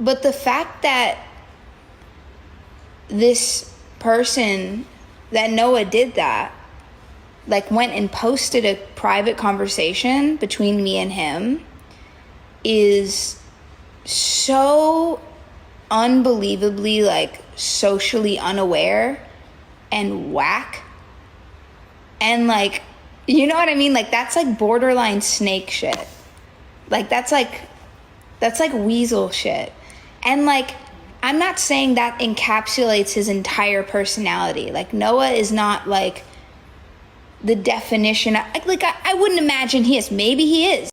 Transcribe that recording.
But the fact that this person, that Noah did that, like went and posted a private conversation between me and him, is so unbelievably like socially unaware and whack. And like, you know what I mean? Like that's like borderline snake shit. Like that's like weasel shit. And like, I'm not saying that encapsulates his entire personality. Like Noah is not like the definition. Like I wouldn't imagine he is. Maybe he is.